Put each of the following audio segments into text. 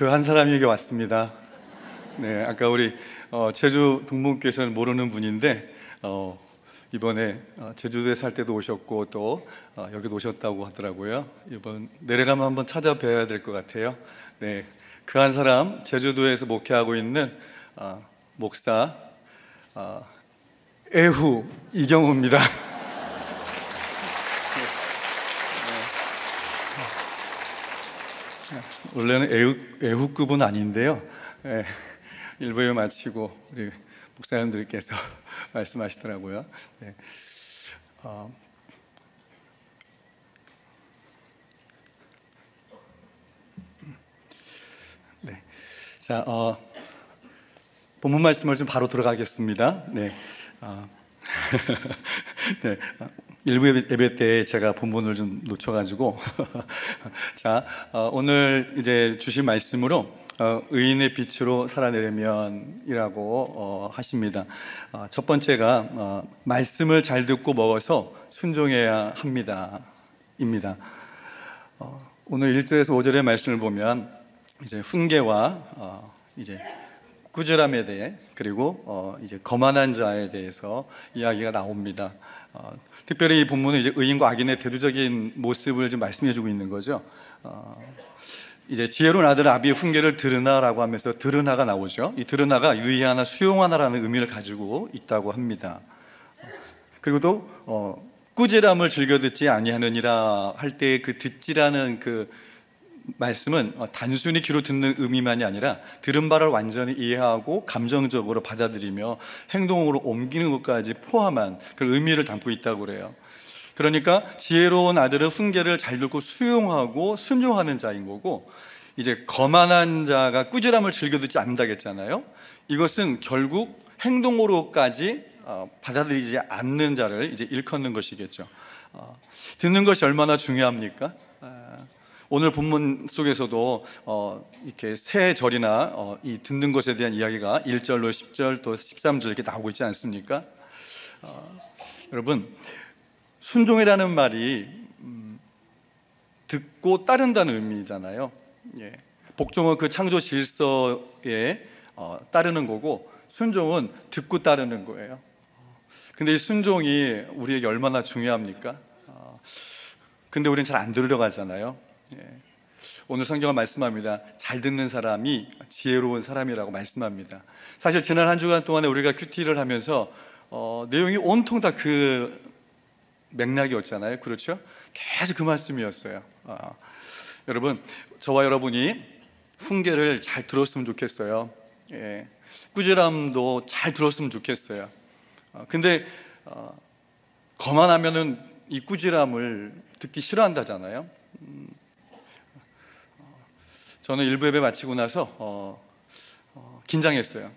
그 한 사람에게 왔습니다. 네, 아까 우리 제주 동문교에서는 모르는 분인데 이번에 제주도에 살 때도 오셨고 또 여기도 오셨다고 하더라고요. 이번 내려가면 한번 찾아뵈야 될 것 같아요. 네, 그 한 사람 제주도에서 목회하고 있는 목사 애후 이경우입니다. 원래는 애후급은 아닌데요. 네, 1부에 마치고 우리 목사님들께서 말씀하시더라고요. 네. 네. 자, 본문 말씀을 좀 바로 들어가겠습니다. 네. 네. 일부 예배 때 제가 본문을 좀 놓쳐가지고 자, 오늘 이제 주신 말씀으로 의인의 빛으로 살아내려면이라고 하십니다. 첫 번째가 말씀을 잘 듣고 먹어서 순종해야 합니다입니다. 오늘 1절에서 5절의 말씀을 보면 이제 훈계와 이제 꾸지람에 대해 그리고 이제 거만한 자에 대해서 이야기가 나옵니다. 특별히 이 본문은 이제 의인과 악인의 대조적인 모습을 좀 말씀해주고 있는 거죠. 이제 지혜로운 아들 아비의 훈계를 들으나라고 하면서 들으나가 나오죠. 이 들으나가 유의하나 수용하나라는 의미를 가지고 있다고 합니다. 그리고 또 꾸지람을 즐겨 듣지 아니하느니라 할 때 그 듣지라는 그 말씀은 단순히 귀로 듣는 의미만이 아니라 들은 바를 완전히 이해하고 감정적으로 받아들이며 행동으로 옮기는 것까지 포함한 그 의미를 담고 있다고 그래요. 그러니까 지혜로운 아들은 훈계를 잘 듣고 수용하고 순종하는 자인 거고, 이제 거만한 자가 꾸지람을 즐겨 듣지 않는다겠잖아요. 이것은 결국 행동으로까지 받아들이지 않는 자를 이제 일컫는 것이겠죠. 듣는 것이 얼마나 중요합니까? 오늘 본문 속에서도 이렇게 세 절이나 이 듣는 것에 대한 이야기가 1절로 10절 또 13절 이렇게 나오고 있지 않습니까? 여러분, 순종이라는 말이 듣고 따른다는 의미잖아요. 예. 복종은 그 창조 질서에 따르는 거고, 순종은 듣고 따르는 거예요. 근데 이 순종이 우리에게 얼마나 중요합니까? 근데 우리는 잘 안 들으려고 하잖아요. 예. 오늘 성경은 말씀합니다. 잘 듣는 사람이 지혜로운 사람이라고 말씀합니다. 사실 지난 한 주간 동안에 우리가 큐티를 하면서 내용이 온통 다 그 맥락이었잖아요. 그렇죠? 계속 그 말씀이었어요. 여러분, 저와 여러분이 훈계를 잘 들었으면 좋겠어요. 예. 꾸지람도 잘 들었으면 좋겠어요. 근데 거만하면은 이 꾸지람을 듣기 싫어한다잖아요. 저는 일부 예배 마치고 나서 긴장했어요.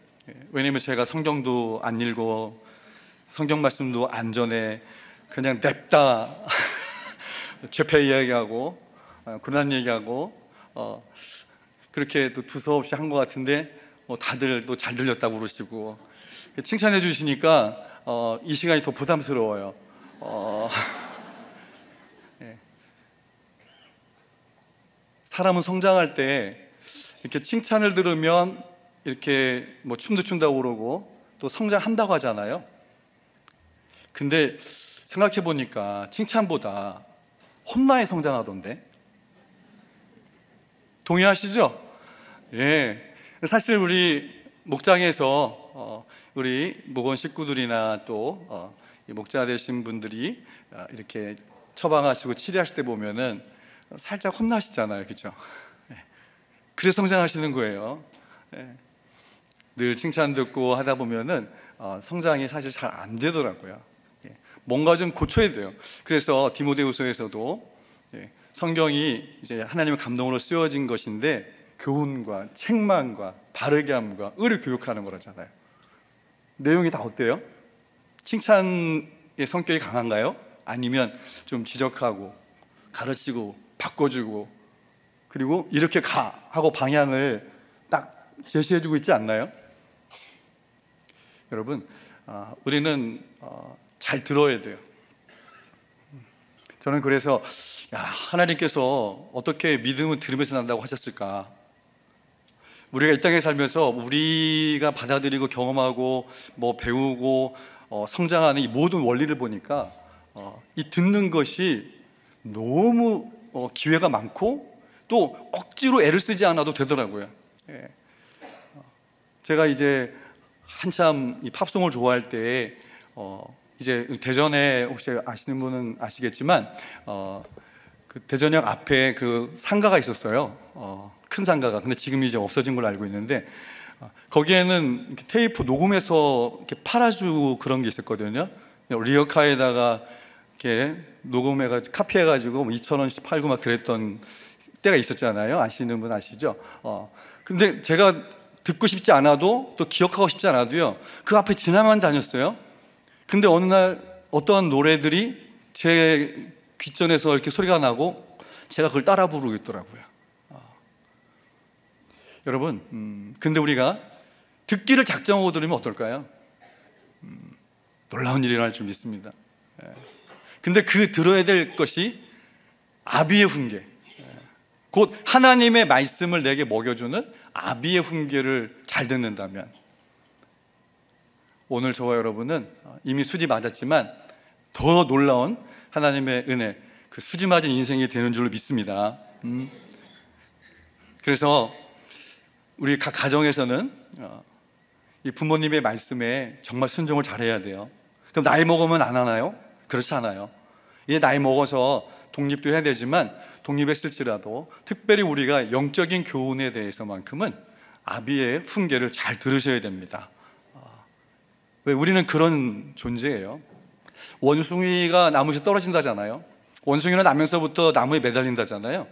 왜냐면 제가 성경도 안 읽고 성경 말씀도 안 전해 그냥 냅다 죄패 이야기하고 고난 얘기하고 그렇게 또 두서없이 한 것 같은데 다들 또 잘 들렸다고 그러시고 칭찬해 주시니까 이 시간이 더 부담스러워요. 사람은 성장할 때 이렇게 칭찬을 들으면 이렇게 뭐 춤도 춘다고 그러고 또 성장한다고 하잖아요. 근데 생각해 보니까 칭찬보다 혼나에 성장하던데. 동의하시죠? 예. 사실 우리 목장에서 우리 목원 식구들이나 또 목자 되신 분들이 이렇게 처방하시고 치료하실 때 보면은 살짝 혼나시잖아요, 그죠? 그래서 성장하시는 거예요. 늘 칭찬 듣고 하다 보면은 성장이 사실 잘 안 되더라고요. 뭔가 좀 고쳐야 돼요. 그래서 디모데후서에서도 성경이 이제 하나님의 감동으로 쓰여진 것인데 교훈과 책망과 바르게 함과 의를 교육하는 거라잖아요. 내용이 다 어때요? 칭찬의 성격이 강한가요? 아니면 좀 지적하고 가르치고 바꿔주고 그리고 이렇게 가 하고 방향을 딱 제시해주고 있지 않나요? 여러분, 우리는 잘 들어야 돼요. 저는 그래서 하나님께서 어떻게 믿음은 들으면서 난다고 하셨을까? 우리가 이 땅에 살면서 우리가 받아들이고 경험하고 뭐 배우고 성장하는 이 모든 원리를 보니까 이 듣는 것이 너무 기회가 많고 또 억지로 애를 쓰지 않아도 되더라고요. 예. 제가 이제 한참 이 팝송을 좋아할 때 이제 대전에 혹시 아시는 분은 아시겠지만 그 대전역 앞에 그 상가가 있었어요. 큰 상가가. 근데 지금 이제 없어진 걸로 알고 있는데 거기에는 이렇게 테이프 녹음해서 이렇게 팔아주고 그런 게 있었거든요. 리어카에다가 이렇게 녹음해가지고 카피해가지고 2,000원씩 팔고 막 그랬던 때가 있었잖아요. 아시는 분 아시죠? 근데 제가 듣고 싶지 않아도 또 기억하고 싶지 않아도요, 그 앞에 지나만 다녔어요. 근데 어느 날 어떠한 노래들이 제 귓전에서 이렇게 소리가 나고 제가 그걸 따라 부르고 있더라고요. 여러분, 근데 우리가 듣기를 작정하고 들으면 어떨까요? 놀라운 일이 일어날 줄 믿습니다. 근데 그 들어야 될 것이 아비의 훈계, 곧 하나님의 말씀을 내게 먹여주는 아비의 훈계를 잘 듣는다면, 오늘 저와 여러분은 이미 수지 맞았지만 더 놀라운 하나님의 은혜, 그 수지 맞은 인생이 되는 줄로 믿습니다. 그래서 우리 각 가정에서는 이 부모님의 말씀에 정말 순종을 잘해야 돼요. 그럼 나이 먹으면 안 하나요? 그렇지 않아요. 이제 나이 먹어서 독립도 해야 되지만 독립했을지라도 특별히 우리가 영적인 교훈에 대해서만큼은 아비의 훈계를 잘 들으셔야 됩니다. 왜? 우리는 그런 존재예요. 원숭이가 나무에서 떨어진다잖아요. 원숭이는 나면서부터 나무에 매달린다잖아요.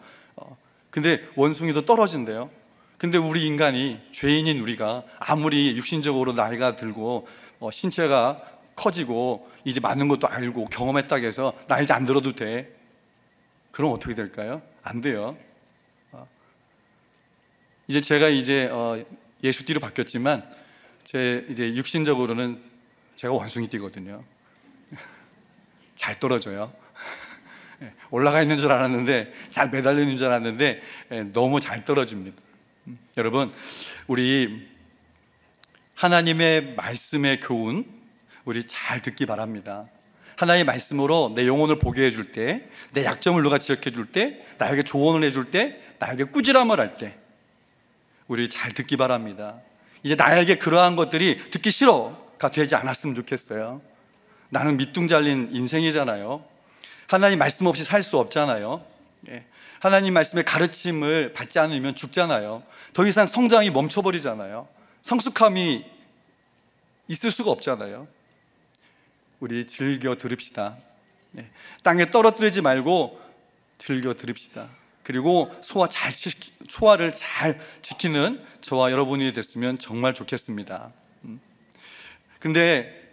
근데 원숭이도 떨어진대요. 근데 우리 인간이, 죄인인 우리가 아무리 육신적으로 나이가 들고 신체가 커지고 이제 많은 것도 알고 경험했다고 해서 나 이제 안 들어도 돼, 그럼 어떻게 될까요? 안 돼요. 이제 제가 이제 예수띠로 바뀌었지만 제 이제 육신적으로는 제가 원숭이띠거든요. 잘 떨어져요. 올라가 있는 줄 알았는데, 잘 매달리는 줄 알았는데 너무 잘 떨어집니다. 여러분, 우리 하나님의 말씀의 교훈 우리 잘 듣기 바랍니다. 하나님의 말씀으로 내 영혼을 보게 해줄 때, 내 약점을 누가 지적해 줄 때, 나에게 조언을 해줄 때, 나에게 꾸지람을 할 때 우리 잘 듣기 바랍니다. 이제 나에게 그러한 것들이 듣기 싫어가 되지 않았으면 좋겠어요. 나는 밑둥 잘린 인생이잖아요. 하나님 말씀 없이 살 수 없잖아요. 하나님 말씀의 가르침을 받지 않으면 죽잖아요. 더 이상 성장이 멈춰버리잖아요. 성숙함이 있을 수가 없잖아요. 우리 즐겨 들읍시다. 땅에 떨어뜨리지 말고 즐겨 들읍시다. 그리고 소화를 잘 지키는 저와 여러분이 됐으면 정말 좋겠습니다. 근데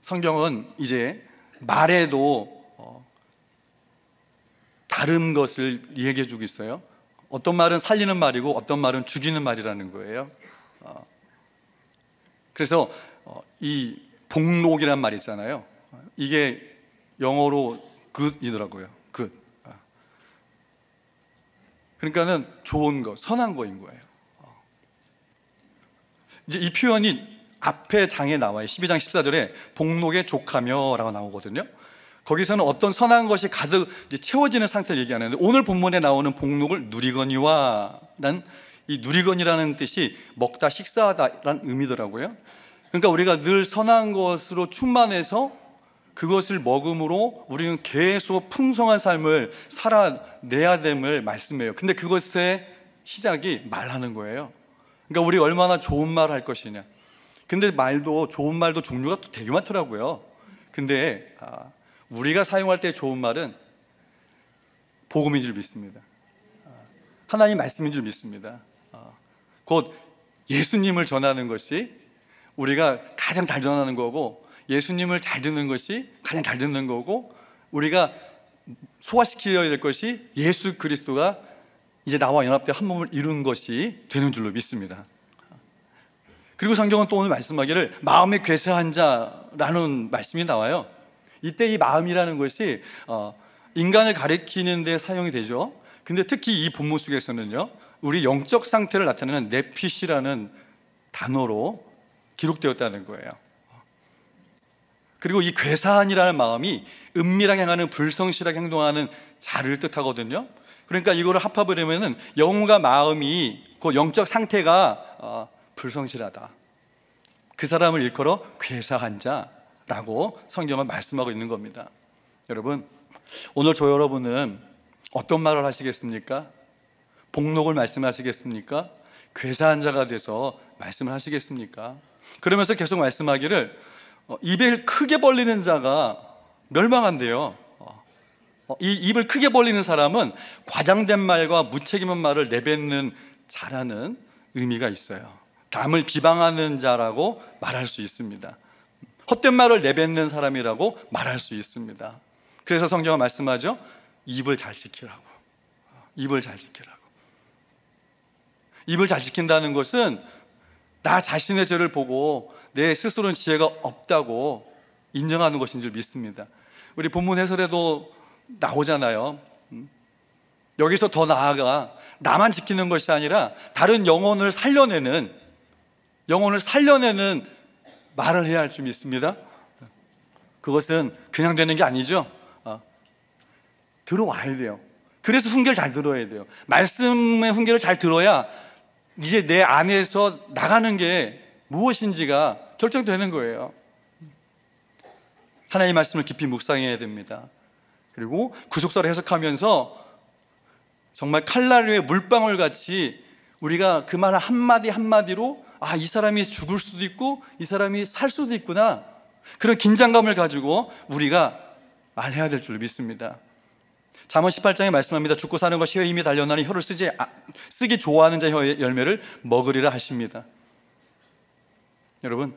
성경은 이제 말에도 다른 것을 얘기해 주고 있어요. 어떤 말은 살리는 말이고 어떤 말은 죽이는 말이라는 거예요. 그래서 이 복록이란 말 있잖아요. 이게 영어로 good이더라고요. good. 그러니까는 좋은 거, 선한 거인 거예요. 이제 이 표현이 앞에 장에 나와요. 12장 14절에 복록에 족하며 라고 나오거든요. 거기서는 어떤 선한 것이 가득 이제 채워지는 상태를 얘기하는데, 오늘 본문에 나오는 복록을 누리거니와 라는, 이 누리거니라는 뜻이 먹다 식사하다라는 의미더라고요. 그러니까 우리가 늘 선한 것으로 충만해서 그것을 먹음으로 우리는 계속 풍성한 삶을 살아내야 됨을 말씀해요. 근데 그것의 시작이 말하는 거예요. 그러니까 우리가 얼마나 좋은 말 할 것이냐. 근데 말도, 좋은 말도 종류가 또 되게 많더라고요. 근데 우리가 사용할 때 좋은 말은 복음인 줄 믿습니다. 하나님 말씀인 줄 믿습니다. 곧 예수님을 전하는 것이 우리가 가장 잘 전하는 거고, 예수님을 잘 듣는 것이 가장 잘 듣는 거고, 우리가 소화시켜야 될 것이 예수 그리스도가 이제 나와 연합되어 한 몸을 이룬 것이 되는 줄로 믿습니다. 그리고 성경은 또 오늘 말씀하기를 마음에 괴세한 자라는 말씀이 나와요. 이때 이 마음이라는 것이 인간을 가리키는 데 사용이 되죠. 근데 특히 이 본문 속에서는요, 우리 영적 상태를 나타내는 네핏이라는 단어로 기록되었다는 거예요. 그리고 이 괴사한이라는 마음이 은밀하게 행하는, 불성실하게 행동하는 자를 뜻하거든요. 그러니까 이거를 합합을 하면은 영과 마음이, 그 영적 상태가 불성실하다, 그 사람을 일컬어 괴사한 자라고 성경은 말씀하고 있는 겁니다. 여러분, 오늘 저 여러분은 어떤 말을 하시겠습니까? 복록을 말씀하시겠습니까? 괴사한 자가 돼서 말씀을 하시겠습니까? 그러면서 계속 말씀하기를 입을 크게 벌리는 자가 멸망한대요. 이 입을 크게 벌리는 사람은 과장된 말과 무책임한 말을 내뱉는 자라는 의미가 있어요. 남을 비방하는 자라고 말할 수 있습니다. 헛된 말을 내뱉는 사람이라고 말할 수 있습니다. 그래서 성경은 말씀하죠. 입을 잘 지키라고. 입을 잘 지키라고. 입을 잘 지킨다는 것은 나 자신의 죄를 보고 내 스스로는 지혜가 없다고 인정하는 것인 줄 믿습니다. 우리 본문 해설에도 나오잖아요. 여기서 더 나아가 나만 지키는 것이 아니라 다른 영혼을 살려내는 말을 해야 할 줄 믿습니다. 그것은 그냥 되는 게 아니죠. 들어와야 돼요. 그래서 훈계를 잘 들어야 돼요. 말씀의 훈계를 잘 들어야 이제 내 안에서 나가는 게 무엇인지가 결정되는 거예요. 하나님의 말씀을 깊이 묵상해야 됩니다. 그리고 구속사를 해석하면서 정말 칼날의 물방울 같이 우리가 그 말 한마디 한마디로 이 사람이 죽을 수도 있고 이 사람이 살 수도 있구나, 그런 긴장감을 가지고 우리가 말해야 될 줄 믿습니다. 잠언 18장에 말씀합니다. 죽고 사는 것이 혀에 힘이 달려나니 혀를 쓰기 좋아하는 자의 혀의 열매를 먹으리라 하십니다. 여러분,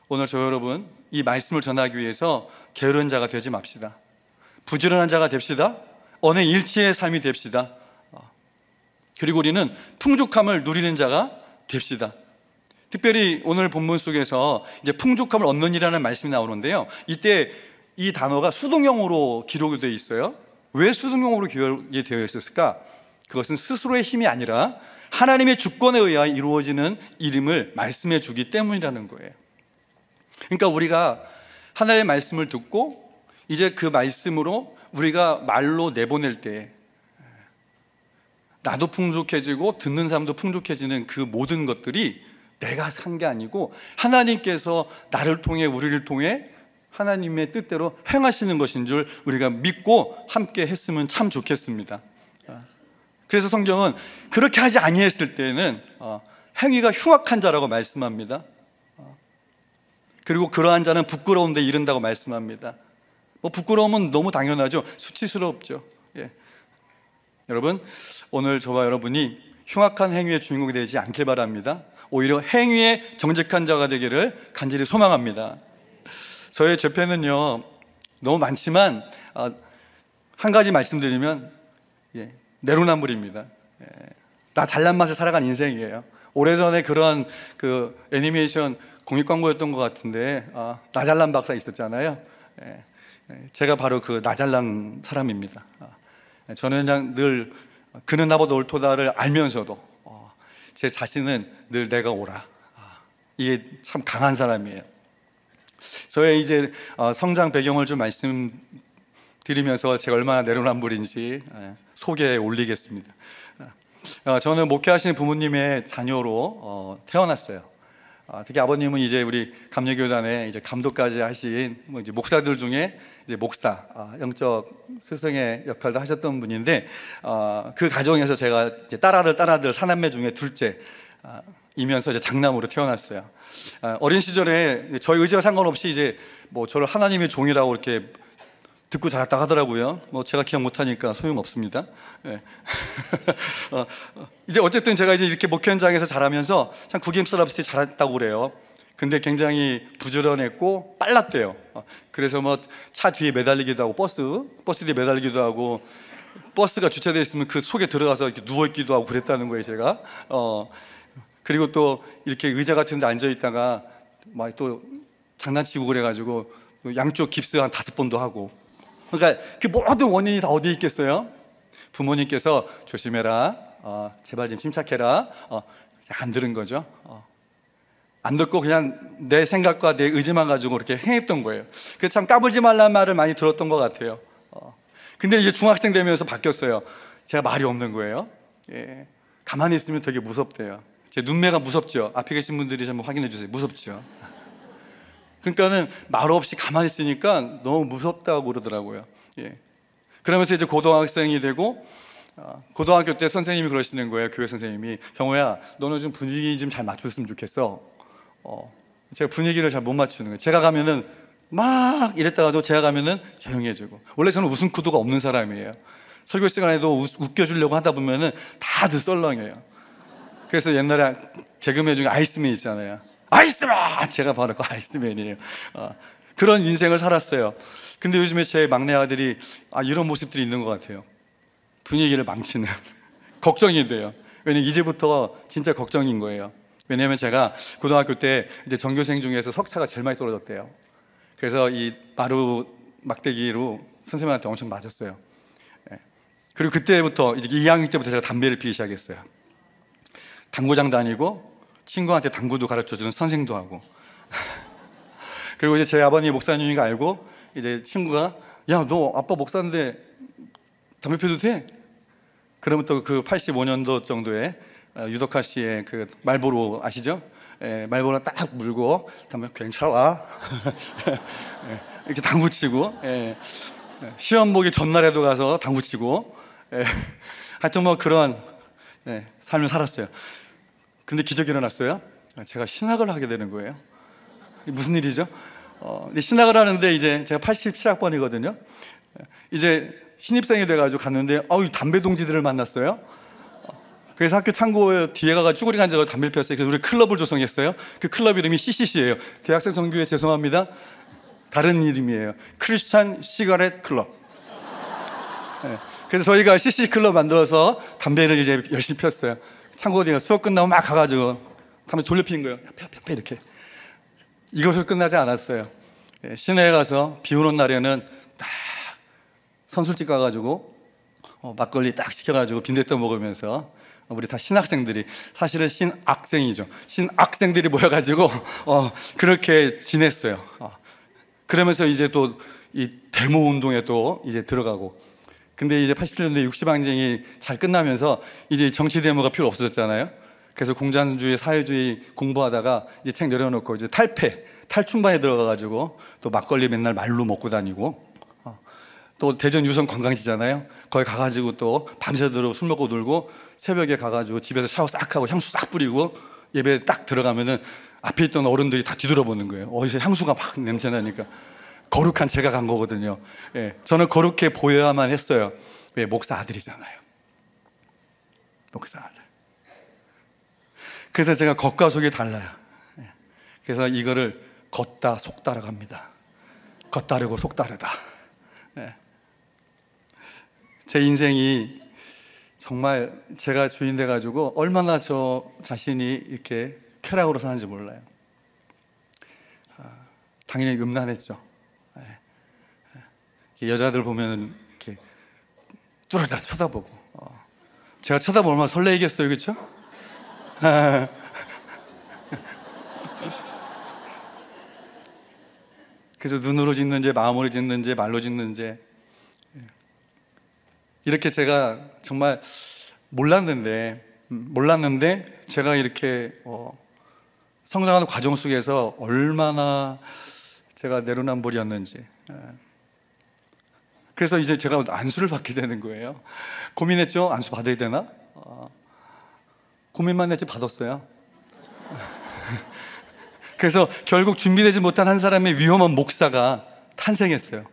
오늘 저 여러분 이 말씀을 전하기 위해서 게으른 자가 되지 맙시다. 부지런한 자가 됩시다. 언의 일치의 삶이 됩시다. 그리고 우리는 풍족함을 누리는 자가 됩시다. 특별히 오늘 본문 속에서 이제 풍족함을 얻는 이라는 말씀이 나오는데요, 이때 이 단어가 수동형으로 기록이 되어 있어요. 왜 수동형으로 기록이 되어 있었을까? 그것은 스스로의 힘이 아니라 하나님의 주권에 의하여 이루어지는 이름을 말씀해 주기 때문이라는 거예요. 그러니까 우리가 하나의 말씀을 듣고 이제 그 말씀으로 우리가 말로 내보낼 때 나도 풍족해지고 듣는 사람도 풍족해지는 그 모든 것들이 내가 산 게 아니고 하나님께서 나를 통해, 우리를 통해 하나님의 뜻대로 행하시는 것인 줄 우리가 믿고 함께 했으면 참 좋겠습니다. 그래서 성경은 그렇게 하지 아니했을 때는 행위가 흉악한 자라고 말씀합니다. 그리고 그러한 자는 부끄러운 데 이른다고 말씀합니다. 부끄러움은 너무 당연하죠. 수치스럽죠. 여러분, 오늘 저와 여러분이 흉악한 행위의 주인공이 되지 않길 바랍니다. 오히려 행위의 정직한 자가 되기를 간절히 소망합니다. 저의 죄패는요 너무 많지만 한 가지 말씀드리면 내로남불입니다. 나 잘난 맛에 살아간 인생이에요. 오래전에 그런 그 애니메이션 공익 광고였던 것 같은데 나 잘난 박사 있었잖아요. 제가 바로 그 나 잘난 사람입니다. 저는 그냥 늘 그는 나보다 옳도다를 알면서도 제 자신은 늘 내가 옳아, 이게 참 강한 사람이에요. 저의 이제 성장 배경을 좀 말씀드리면서 제가 얼마나 내로남불인지 소개에 올리겠습니다. 저는 목회하시는 부모님의 자녀로 태어났어요. 특히 아버님은 이제 우리 감리교단에 이제 감독까지 하신 이제 목사들 중에 이제 목사, 영적 스승의 역할도 하셨던 분인데 그 가정에서 제가 이제 딸아들 사남매 중에 둘째 이면서 이제 장남으로 태어났어요. 어린 시절에 저희 의지와 상관없이 이제 저를 하나님의 종이라고 이렇게 듣고 자랐다 하더라고요. 제가 기억 못하니까 소용없습니다. 이제 어쨌든 제가 이제 이렇게 목회 현장에서 자라면서 참 구김살없이 자랐다고 그래요. 근데 굉장히 부지런했고 빨랐대요. 그래서 차 뒤에 매달리기도 하고 버스 뒤에 매달리기도 하고 버스가 주차되어 있으면 그 속에 들어가서 이렇게 누워 있기도 하고 그랬다는 거예요, 제가. 그리고 또 이렇게 의자 같은 데 앉아 있다가 막 또 장난치고 그래가지고 양쪽 깁스 한 5번도 하고. 그러니까 그 모든 원인이 다 어디에 있겠어요? 부모님께서 조심해라, 제발 좀 침착해라. 안 들은 거죠. 안 듣고 그냥 내 생각과 내 의지만 가지고 그렇게 행했던 거예요. 그래서 참 까불지 말라는 말을 많이 들었던 것 같아요. 근데 이제 중학생 되면서 바뀌었어요. 제가 말이 없는 거예요. 예. 가만히 있으면 되게 무섭대요. 제 눈매가 무섭죠. 앞에 계신 분들이 좀 확인해 주세요. 무섭죠. 그러니까는 말 없이 가만히 있으니까 너무 무섭다고 그러더라고요. 예. 그러면서 이제 고등학생이 되고 고등학교 때 선생님이 그러시는 거예요. 교회 선생님이, 경호야, 너는 좀 분위기 좀 잘 맞췄으면 좋겠어. 제가 분위기를 잘 못 맞추는 거예요. 제가 가면은 막 이랬다가도 제가 가면은 조용히 해주고. 원래 저는 웃음 구도가 없는 사람이에요. 설교 시간에도 웃겨주려고 하다 보면은 다들 썰렁해요. 그래서 옛날에 개그맨 중에 아이스맨 있잖아요. 아이스맨! 제가 바로 그 아이스맨이에요. 그런 인생을 살았어요. 근데 요즘에 제 막내 아들이 이런 모습들이 있는 것 같아요. 분위기를 망치는 걱정이 돼요. 왜냐면 이제부터 진짜 걱정인 거예요. 왜냐면 제가 고등학교 때 이제 전교생 중에서 석차가 제일 많이 떨어졌대요. 그래서 이 마루 막대기로 선생님한테 엄청 맞았어요. 그리고 그때부터 이제 2학년 때부터 제가 담배를 피기 시작했어요. 당구장 다니고 친구한테 당구도 가르쳐주는 선생도 하고. 그리고 이제 제 아버님이 목사님인 거 알고 이제 친구가, 야, 너 아빠 목사인데 담배 피워도 돼? 그러면 또 그 85년도 정도에 유덕화 씨의 그 말보로 아시죠? 말보로 딱 물고 담배 괜찮아? 이렇게 당구 치고, 시험 보기 전날에도 가서 당구 치고, 하여튼 뭐 그런 삶을 살았어요. 근데 기적이 일어났어요. 제가 신학을 하게 되는 거예요. 무슨 일이죠? 신학을 하는데 이제 제가 87학번이거든요. 이제 신입생이 돼가지고 갔는데 담배 동지들을 만났어요. 그래서 학교 창고 뒤에 가서 쭈그리 앉아서 담배를 피웠어요. 그래서 우리 클럽을 조성했어요. 그 클럽 이름이 CCC예요. 대학생 선교회 죄송합니다. 다른 이름이에요. 크리스찬 시가렛 클럽. 그래서 저희가 CC 클럽 만들어서 담배를 이제 열심히 피웠어요. 창고 뒤에 수업 끝나고 막 가가지고 담배 돌려 피는 거예요. 펴 이렇게. 이것을 끝나지 않았어요. 시내에 가서 비 오는 날에는 딱 선술집 가가지고 막걸리 딱 시켜가지고 빈대떡 먹으면서 우리 다 신학생들이, 사실은 신학생이죠. 신학생들이 모여가지고 그렇게 지냈어요. 그러면서 이제 또 이 데모 운동에 또 이제 들어가고. 근데 이제 87년도에 60항쟁이 잘 끝나면서 이제 정치 데모가 필요 없어졌잖아요. 그래서 공산주의, 사회주의 공부하다가 이제 책 내려놓고 이제 탈춤반에 들어가가지고 또 막걸리 맨날 말로 먹고 다니고, 또 대전 유성 관광지잖아요. 거기 가가지고 또 밤새도록 술 먹고 놀고, 새벽에 가가지고 집에서 샤워 싹 하고 향수 싹 뿌리고 예배 딱 들어가면은 앞에 있던 어른들이 다 뒤돌아보는 거예요. 어디서 향수가 막 냄새 나니까. 거룩한 제가 간 거거든요. 저는 거룩해 보여야만 했어요. 왜? 목사 아들이잖아요. 목사 아들. 그래서 제가 겉과 속이 달라요. 그래서 이거를 겉다 속다라고 합니다. 겉다르고 속다르다. 제 인생이 정말 제가 주인 돼가지고 얼마나 저 자신이 이렇게 쾌락으로 사는지 몰라요. 당연히 음란했죠. 여자들 보면 이렇게 뚜렷하게 쳐다보고, 제가 쳐다보면 얼마나 설레이겠어요, 그렇죠? 그래서 눈으로 짓는지 마음으로 짓는지 말로 짓는지 이렇게 제가 정말 몰랐는데 제가 이렇게 성장하는 과정 속에서 얼마나 제가 내로남불이었는지. 그래서 이제 제가 안수를 받게 되는 거예요. 고민했죠. 안수 받아야 되나? 고민만 했지 받았어요. 그래서 결국 준비되지 못한 한 사람의 위험한 목사가 탄생했어요.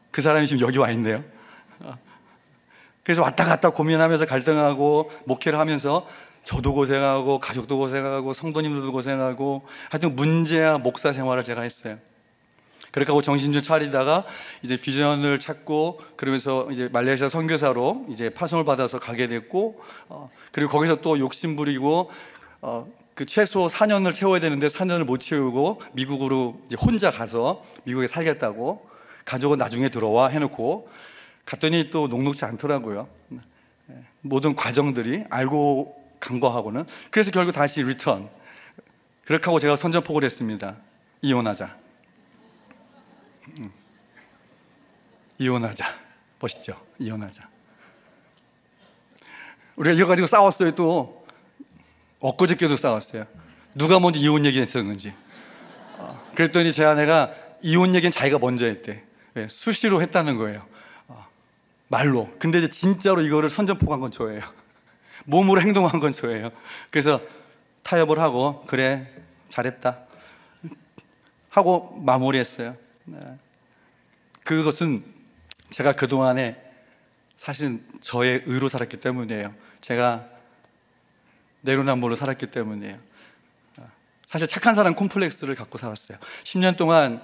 그 사람이 지금 여기 와 있네요. 그래서 왔다 갔다 고민하면서 갈등하고 목회를 하면서 저도 고생하고 가족도 고생하고 성도님들도 고생하고 하여튼 문제야 목사 생활을 제가 했어요. 그렇게 하고 정신 좀 차리다가 이제 비전을 찾고, 그러면서 이제 말레이시아 선교사로 이제 파송을 받아서 가게 됐고, 그리고 거기서 또 욕심 부리고 그 최소 4년을 채워야 되는데 4년을 못 채우고 미국으로 이제 혼자 가서 미국에 살겠다고, 가족은 나중에 들어와 해놓고 갔더니 또 녹록지 않더라고요. 모든 과정들이 알고 간 거하고는. 그래서 결국 다시 리턴. 그렇게 하고 제가 선전포고를 했습니다. 이혼하자. 이혼하자. 멋있죠? 이혼하자. 우리가 이거 가지고 싸웠어요. 또 엊그저께도 싸웠어요. 누가 먼저 이혼 얘기 했었는지. 그랬더니 제 아내가 이혼 얘기는 자기가 먼저 했대. 수시로 했다는 거예요. 말로. 근데 이제 진짜로 이거를 선전포고한 건 저예요. 몸으로 행동한 건 저예요. 그래서 타협을 하고 그래 잘했다 하고 마무리했어요. 그것은 제가 그동안에 사실 저의 의로 살았기 때문이에요. 제가 내로남불로 살았기 때문이에요. 사실 착한 사람 콤플렉스를 갖고 살았어요. 10년 동안,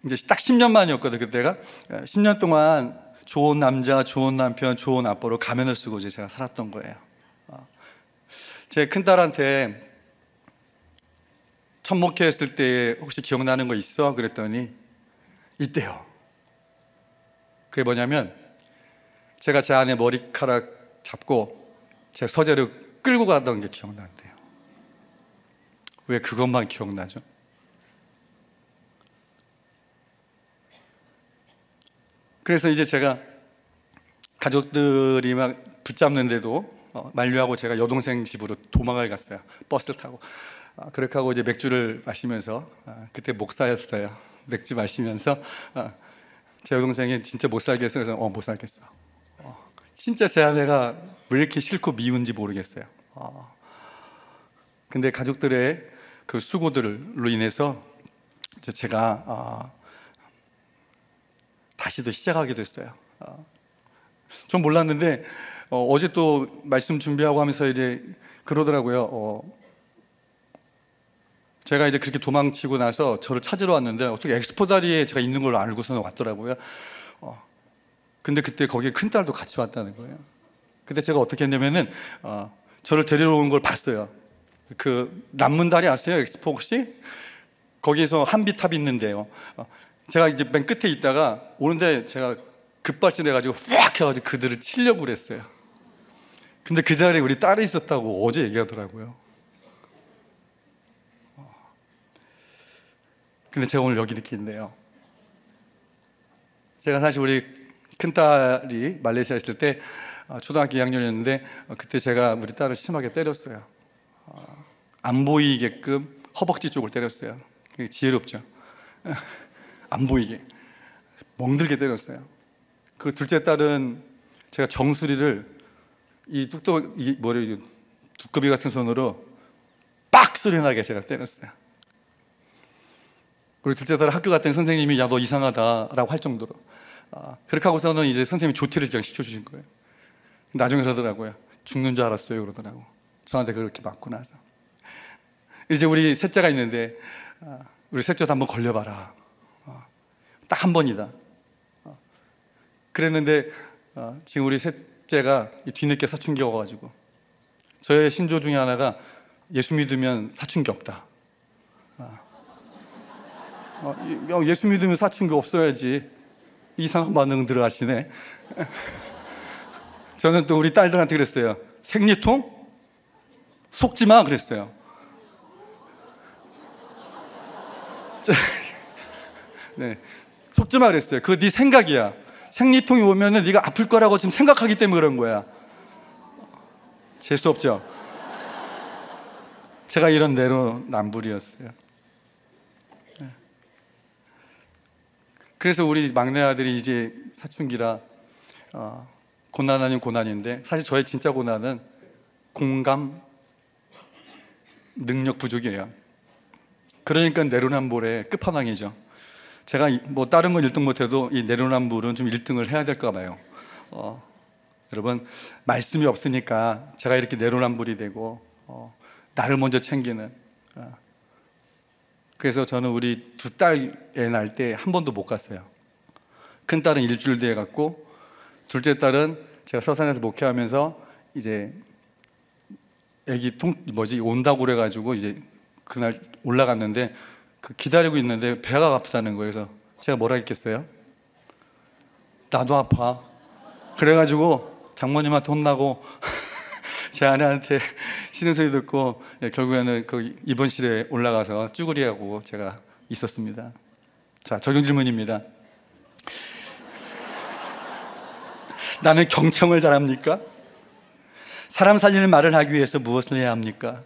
이제 딱 10년 만이었거든요. 그때가 10년 동안 좋은 남자, 좋은 남편, 좋은 아빠로 가면을 쓰고 이제 제가 살았던 거예요. 제 큰딸한테 첫 목회했을 때 혹시 기억나는 거 있어? 그랬더니 있대요. 그게 뭐냐면 제가 제 아내 머리카락 잡고 제 서재를 끌고 가던 게 기억난대요. 왜 그것만 기억나죠? 그래서 이제 제가 가족들이 막 붙잡는데도 만류하고 제가 여동생 집으로 도망을 갔어요. 버스를 타고. 그렇게 하고 이제 맥주를 마시면서, 그때 목사였어요. 맥주 마시면서 제 여동생이 진짜 못 살겠어. 그래서 못 살겠어. 진짜 제 아내가 왜 이렇게 싫고 미운지 모르겠어요. 근데 가족들의 그 수고들로 인해서 이제 제가 다시 또 시작하게 됐어요. 좀 몰랐는데 어제 또 말씀 준비하고 하면서 이제 그러더라고요. 제가 이제 그렇게 도망치고 나서 저를 찾으러 왔는데 어떻게 엑스포 다리에 제가 있는 걸로 알고서는 왔더라고요. 근데 그때 거기에 큰딸도 같이 왔다는 거예요. 근데 제가 어떻게 했냐면은 저를 데리러 온 걸 봤어요. 그 남문다리 아세요? 엑스포 혹시? 거기에서 한비탑 있는데요. 제가 이제 맨 끝에 있다가 오는데 제가 급발진해가지고 확 해가지고 그들을 치려고 그랬어요. 근데 그 자리에 우리 딸이 있었다고 어제 얘기하더라고요. 근데 제가 오늘 여기 이렇게 있네요. 제가 사실 우리 큰딸이 말레이시아에 있을 때 초등학교 2학년이었는데 그때 제가 우리 딸을 심하게 때렸어요. 안 보이게끔 허벅지 쪽을 때렸어요. 그게 지혜롭죠. 안 보이게 멍들게 때렸어요. 그 둘째 딸은 제가 정수리를 이 머리 두꺼비 같은 손으로 빡 소리 나게 제가 때렸어요. 그리고 둘째 딸 학교 갔더니 선생님이 야 너 이상하다라고 할 정도로 그렇게 하고서는 이제 선생님이 조퇴를 그냥 시켜주신 거예요. 나중에 그러더라고요. 죽는 줄 알았어요 그러더라고. 저한테 그렇게 맞고 나서 이제 우리 셋째가 있는데 우리 셋째도 한번 걸려봐라. 딱 한 번이다. 그랬는데 지금 우리 셋째가 뒤늦게 사춘기 와가지고 저의 신조 중에 하나가 예수 믿으면 사춘기 없다. 예수 믿으면 사춘기 없어야지. 이상한 반응들을 하시네. 저는 또 우리 딸들한테 그랬어요. 생리통? 속지 마 그랬어요. 네, 속지 마 그랬어요. 그거 네 생각이야. 생리통이 오면은 네가 아플 거라고 지금 생각하기 때문에 그런 거야. 재수 없죠? 제가 이런 내로남불이었어요. 네. 그래서 우리 막내 아들이 이제 사춘기라 고난 아닌 고난인데 사실 저의 진짜 고난은 공감 능력 부족이에요. 그러니까 내로남불의 끝판왕이죠. 제가 뭐 다른 건 1등 못해도 이 내로남불은 좀 1등을 해야 될까 봐요. 여러분 말씀이 없으니까 제가 이렇게 내로남불이 되고 나를 먼저 챙기는 그래서 저는 우리 두 딸 애 낳을 때 한 번도 못 갔어요. 큰 딸은 일주일 뒤에 갔고 둘째 딸은 제가 서산에서 목회하면서 이제 애기 온다고 그래가지고 이제 그날 올라갔는데 기다리고 있는데 배가 아프다는 거예요. 그래서 제가 뭐라 했겠어요? 나도 아파. 그래가지고 장모님한테 혼나고 제 아내한테 신음소리 듣고 결국에는 그 입원실에 올라가서 쭈구리하고 제가 있었습니다. 자, 적용 질문입니다. 나는 경청을 잘합니까? 사람 살리는 말을 하기 위해서 무엇을 해야 합니까?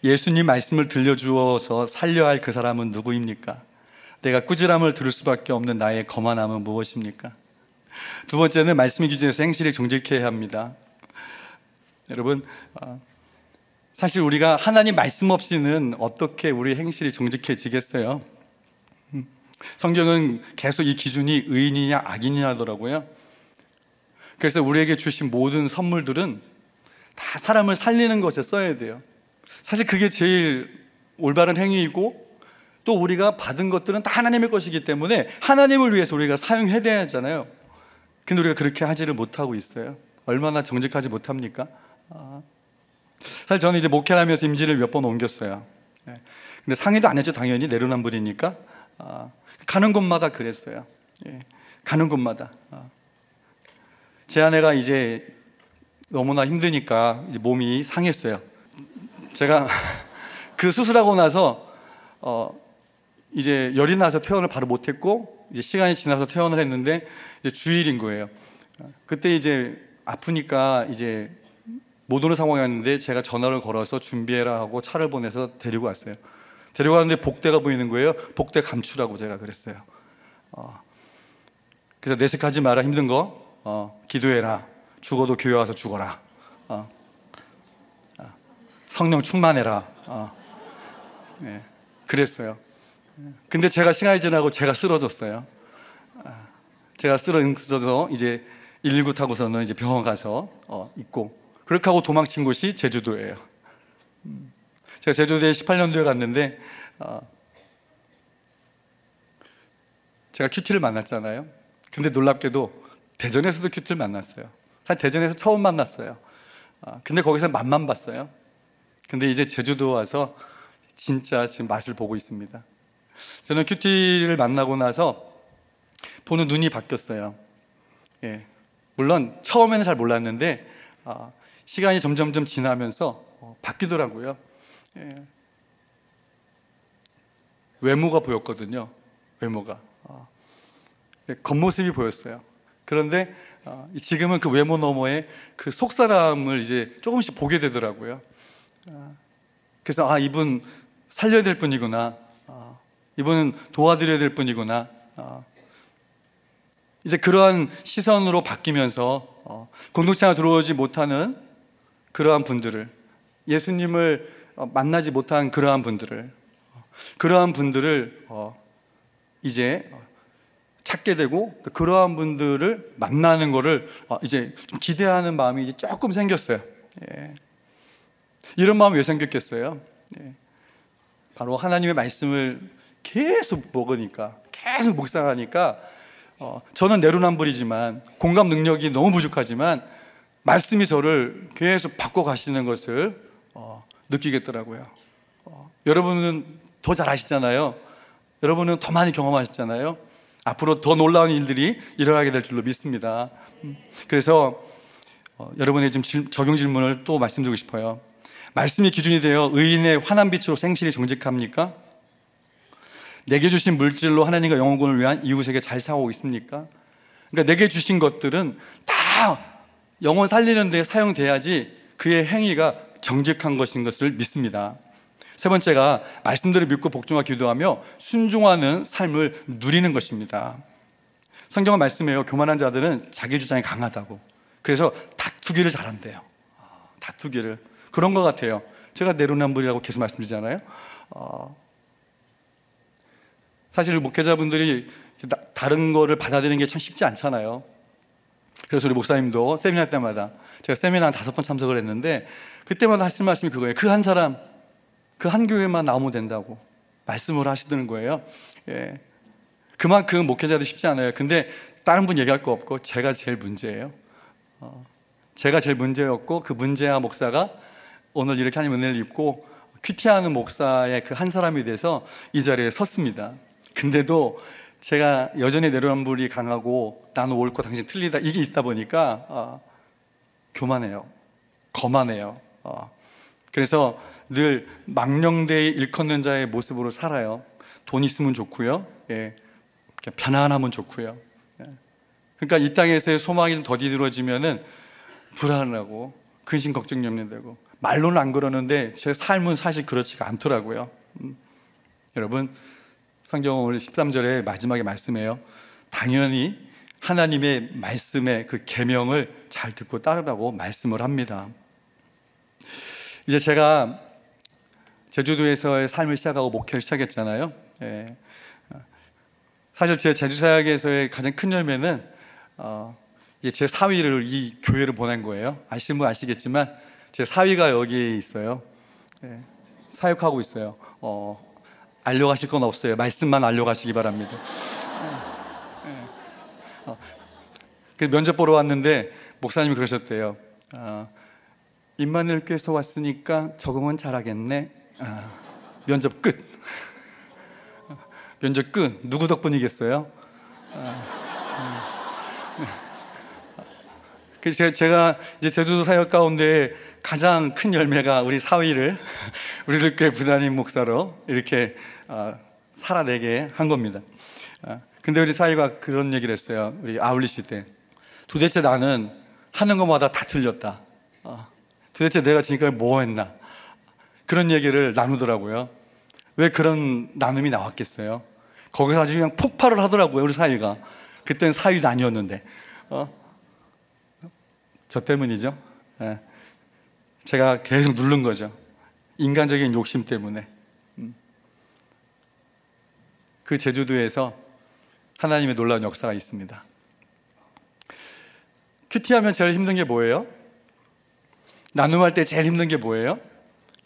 예수님 말씀을 들려주어서 살려야 할 그 사람은 누구입니까? 내가 꾸지람을 들을 수밖에 없는 나의 거만함은 무엇입니까? 두 번째는 말씀의 기준에서 행실이 정직해야 합니다. 여러분, 사실 우리가 하나님 말씀 없이는 어떻게 우리 행실이 정직해지겠어요? 성경은 계속 이 기준이 의인이냐 악인이냐 하더라고요. 그래서 우리에게 주신 모든 선물들은 다 사람을 살리는 것에 써야 돼요. 사실 그게 제일 올바른 행위이고, 또 우리가 받은 것들은 다 하나님의 것이기 때문에 하나님을 위해서 우리가 사용해야 하잖아요. 근데 우리가 그렇게 하지를 못하고 있어요. 얼마나 정직하지 못합니까? 사실 저는 이제 목회를 하면서 임지를 몇 번 옮겼어요. 근데 상의도 안 했죠. 당연히 내로남불이니까. 가는 곳마다 그랬어요. 가는 곳마다. 제 아내가 이제 너무나 힘드니까 이제 몸이 상했어요. 제가 그 수술하고 나서 이제 열이 나서 퇴원을 바로 못했고, 이제 시간이 지나서 퇴원을 했는데 이제 주일인 거예요. 그때 이제 아프니까 이제 못 오는 상황이었는데 제가 전화를 걸어서 준비해라 하고 차를 보내서 데리고 왔어요. 데리고 왔는데 복대가 보이는 거예요. 복대 감추라고 제가 그랬어요. 그래서 내색하지 마라, 힘든 거 기도해라, 죽어도 교회 와서 죽어라, 성령 충만해라, 그랬어요. 근데 제가 시간이 지나고 제가 쓰러졌어요. 제가 쓰러져서 이제 119 타고서는 이제 병원 가서 있고, 그렇게 하고 도망친 곳이 제주도예요. 제가 제주도에 18년도에 갔는데 제가 큐티를 만났잖아요. 근데 놀랍게도 대전에서도 큐티를 만났어요. 사실 대전에서 처음 만났어요. 근데 거기서 맛만 봤어요. 근데 이제 제주도 와서 진짜 지금 맛을 보고 있습니다. 저는 큐티를 만나고 나서 보는 눈이 바뀌었어요. 물론 처음에는 잘 몰랐는데 시간이 점점 지나면서 바뀌더라고요. 외모가 보였거든요. 외모가 겉모습이 보였어요. 그런데 지금은 그 외모 너머에 그 속사람을 이제 조금씩 보게 되더라고요. 그래서 이분 살려야 될 분이구나, 이분은 도와드려야 될 분이구나, 이제 그러한 시선으로 바뀌면서 공동체 안에 들어오지 못하는 그러한 분들을, 예수님을 만나지 못한 그러한 분들을 이제 찾게 되고, 그러한 분들을 만나는 거를 이제 좀 기대하는 마음이 이제 조금 생겼어요. 이런 마음이 왜 생겼겠어요? 바로 하나님의 말씀을 계속 먹으니까, 계속 묵상하니까, 저는 내로남불이지만, 공감 능력이 너무 부족하지만 말씀이 저를 계속 바꿔 가시는 것을 느끼겠더라고요. 여러분은 더 잘 아시잖아요. 여러분은 더 많이 경험하셨잖아요. 앞으로 더 놀라운 일들이 일어나게 될 줄로 믿습니다. 그래서 여러분의 지금 적용 질문을 또 말씀드리고 싶어요. 말씀이 기준이 되어 의인의 환한 빛으로 생실이 정직합니까? 내게 주신 물질로 하나님과 영혼을 위한 이웃에게 잘 사오고 있습니까? 그러니까 내게 주신 것들은 다 영혼 살리는 데 사용돼야지 그의 행위가 정직한 것인 것을 믿습니다. 세 번째가 말씀대로 믿고 복종하고 기도하며 순종하는 삶을 누리는 것입니다. 성경은 말씀해요. 교만한 자들은 자기 주장이 강하다고. 그래서 다투기를 잘한대요. 다투기를. 그런 것 같아요. 제가 내로남불이라고 계속 말씀드리잖아요. 사실 목회자분들이 다른 거를 받아들이는 게 참 쉽지 않잖아요. 그래서 우리 목사님도 세미나 때마다, 제가 세미나 한 5번 참석을 했는데 그때마다 하시는 말씀이 그거예요. 그 한 사람, 그 한 교회만 나오면 된다고 말씀을 하시는 거예요. 그만큼 목회자도 쉽지 않아요. 근데 다른 분 얘기할 거 없고 제가 제일 문제예요. 제가 제일 문제였고, 그 문제아 목사가 오늘 이렇게 하나님 은혜를 입고 큐티하는 목사의 그 한 사람이 돼서 이 자리에 섰습니다. 근데도 제가 여전히 내로남불이 강하고 나는 옳고 당신 틀리다, 이게 있다 보니까 교만해요. 거만해요. 그래서 늘 망령되이 일컫는 자의 모습으로 살아요. 돈 있으면 좋고요. 예, 편안하면 좋고요. 예. 그러니까 이 땅에서의 소망이 좀 더디들어지면은 불안하고 근심 걱정 염려되고, 말로는 안 그러는데 제 삶은 사실 그렇지가 않더라고요. 여러분, 성경 오늘 13절의 마지막에 말씀이에요. 당연히 하나님의 말씀의 그 계명을 잘 듣고 따르라고 말씀을 합니다. 이제 제가 제주도에서의 삶을 시작하고 목회를 시작했잖아요. 예. 사실 제 제주사역에서의 가장 큰 열매는 이제 제 사위를 이 교회를 보낸 거예요. 아시는 분 아시겠지만 제 사위가 여기 있어요. 예. 사역하고 있어요. 알려가실 건 없어요. 말씀만 알려가시기 바랍니다. 그 면접 보러 왔는데 목사님이 그러셨대요. 임마누엘 교회에서 왔으니까 적응은 잘하겠네. 면접 끝. 면접 끝. 누구 덕분이겠어요? 그래서 제가 이제 제주도 사역 가운데 가장 큰 열매가 우리 사위를 우리들 교회 부담임 목사로 이렇게 살아내게 한 겁니다. 근데 우리 사위가 그런 얘기를 했어요. 우리 아울리시 때. 도대체 나는 하는 것마다 다 틀렸다. 도대체 내가 지금까지 뭐 했나? 그런 얘기를 나누더라고요. 왜 그런 나눔이 나왔겠어요? 거기서 아주 그냥 폭발을 하더라고요, 우리 사위가. 그때는 사위도 아니었는데. 저 때문이죠. 예. 제가 계속 누른 거죠. 인간적인 욕심 때문에. 그 제주도에서 하나님의 놀라운 역사가 있습니다. 큐티하면 제일 힘든 게 뭐예요? 나눔할 때 제일 힘든 게 뭐예요?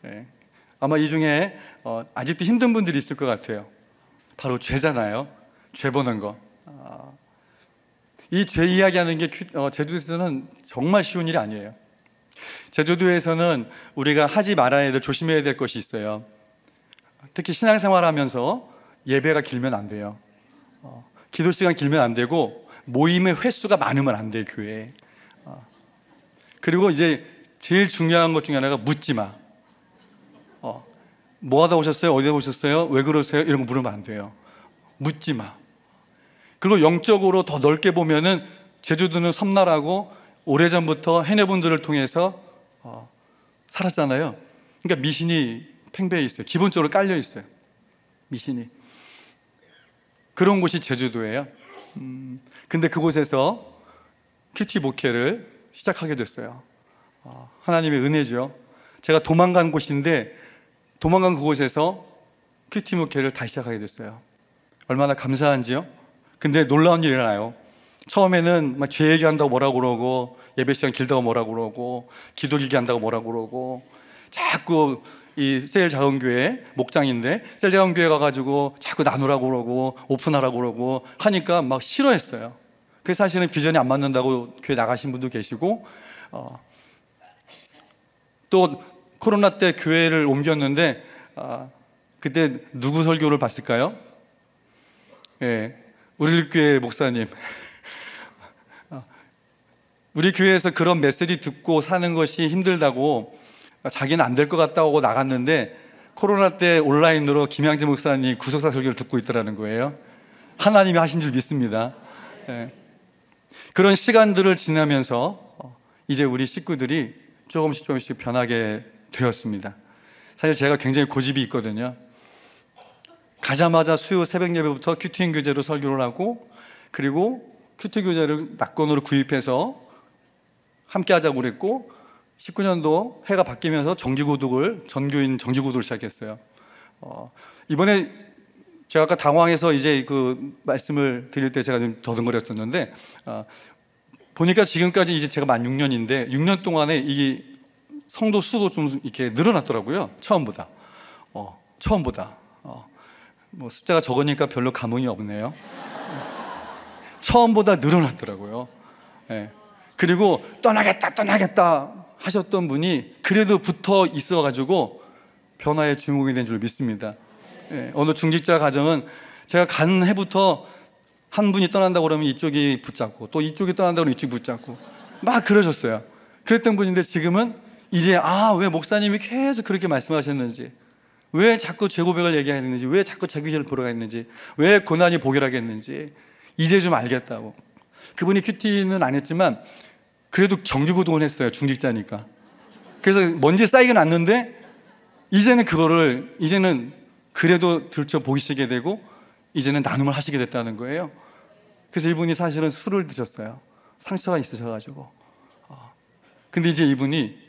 네. 아마 이 중에 아직도 힘든 분들이 있을 것 같아요. 바로 죄잖아요. 죄 보는 거. 이 죄 이야기하는 게 제주도에서는 정말 쉬운 일이 아니에요. 제주도에서는 우리가 하지 말아야 될, 조심해야 될 것이 있어요. 특히 신앙생활 하면서 예배가 길면 안 돼요. 기도 시간 길면 안 되고, 모임의 횟수가 많으면 안 돼요, 교회에. 그리고 이제 제일 중요한 것 중에 하나가 묻지 마. 뭐 하다 오셨어요? 어디다 오셨어요? 왜 그러세요? 이런 거 물으면 안 돼요. 묻지 마. 그리고 영적으로 더 넓게 보면은 제주도는 섬나라고 오래전부터 해녀분들을 통해서 살았잖아요. 그러니까 미신이 팽배해 있어요. 기본적으로 깔려 있어요. 미신이. 그런 곳이 제주도예요. 근데 그곳에서 큐티 목회를 시작하게 됐어요. 하나님의 은혜죠. 제가 도망간 곳인데 도망간 그곳에서 큐티 목회를 다시 시작하게 됐어요. 얼마나 감사한지요. 근데 놀라운 일이 일어나요. 처음에는 막 죄 얘기한다고 뭐라고 그러고, 예배 시간 길다고 뭐라고 그러고, 기도 길게 한다고 뭐라고 그러고, 자꾸 이 셀 작은 교회 목장인데 셀 작은 교회 가가지고 자꾸 나누라고 그러고 오픈하라고 그러고 하니까 막 싫어했어요. 그래서 사실은 비전이 안 맞는다고 교회 나가신 분도 계시고, 또 코로나 때 교회를 옮겼는데 그때 누구 설교를 봤을까요? 예, 우리 교회 목사님. 우리 교회에서 그런 메시지 듣고 사는 것이 힘들다고, 자기는 안 될 것 같다고 하고 나갔는데 코로나 때 온라인으로 김양재 목사님 구속사 설교를 듣고 있더라는 거예요. 하나님이 하신 줄 믿습니다. 예. 그런 시간들을 지나면서 이제 우리 식구들이 조금씩 변하게 되었습니다. 사실 제가 굉장히 고집이 있거든요. 가자마자 수요 새벽 예배부터 큐티인 교재로 설교를 하고, 그리고 큐티 교재를 낙권으로 구입해서 함께 하자고 그랬고, 19년도 해가 바뀌면서 정기구독을, 전교인 정기구독을 시작했어요. 이번에 제가 아까 당황해서 이제 그 말씀을 드릴 때 제가 좀 더듬거렸었는데, 보니까 지금까지 이제 제가 만 6년인데 6년 동안에 이 성도 수도 좀 이렇게 늘어났더라고요. 처음보다. 뭐 숫자가 적으니까 별로 감흥이 없네요. 처음보다 늘어났더라고요. 예. 그리고 떠나겠다 하셨던 분이 그래도 붙어 있어가지고 변화의 주목이 된 줄 믿습니다. 예. 어느 중직자 가정은 제가 간 해부터 한 분이 떠난다고 그러면 이쪽이 붙잡고, 또 이쪽이 떠난다고 그러면 이쪽이 붙잡고 막 그러셨어요. 그랬던 분인데 지금은 이제 왜 목사님이 계속 그렇게 말씀하셨는지, 왜 자꾸 죄 고백을 얘기했는지, 왜 자꾸 자기 죄를 보러 갔는지, 왜 고난이 보결하게 했는지 이제 좀 알겠다고. 그분이 큐티는 안 했지만 그래도 정규구동을 했어요. 중직자니까. 그래서 먼지 쌓이긴 않는데 이제는 그래도 들춰보시게 되고 이제는 나눔을 하시게 됐다는 거예요. 그래서 이분이 사실은 술을 드셨어요. 상처가 있으셔가지고. 근데 이제 이분이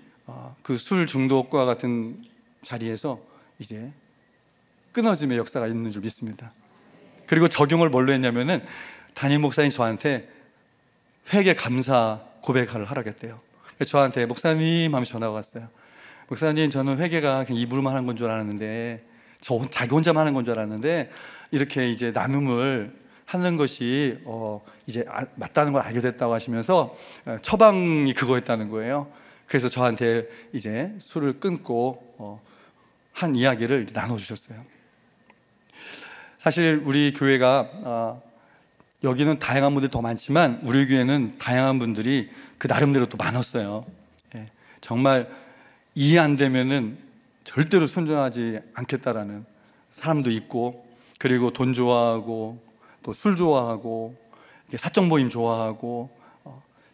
그 술 중독과 같은 자리에서 이제 끊어짐의 역사가 있는 줄 믿습니다. 그리고 적용을 뭘로 했냐면은 담임 목사님 저한테 회개 감사 고백을 하라겠대요. 그래서 저한테 목사님 하면 전화가 왔어요. 목사님, 저는 회개가 그냥 입으로만 하는 건 줄 알았는데, 자기 혼자만 하는 건 줄 알았는데 이렇게 이제 나눔을 하는 것이 이제 맞다는 걸 알게 됐다고 하시면서 처방이 그거였다는 거예요. 그래서 저한테 이제 술을 끊고 한 이야기를 나눠주셨어요. 사실 우리 교회가 여기는 다양한 분들이 더 많지만 우리 교회는 다양한 분들이 그 나름대로 또 많았어요. 정말 이해 안 되면은 절대로 순종하지 않겠다라는 사람도 있고, 그리고 돈 좋아하고 또 술 좋아하고 사적 모임 좋아하고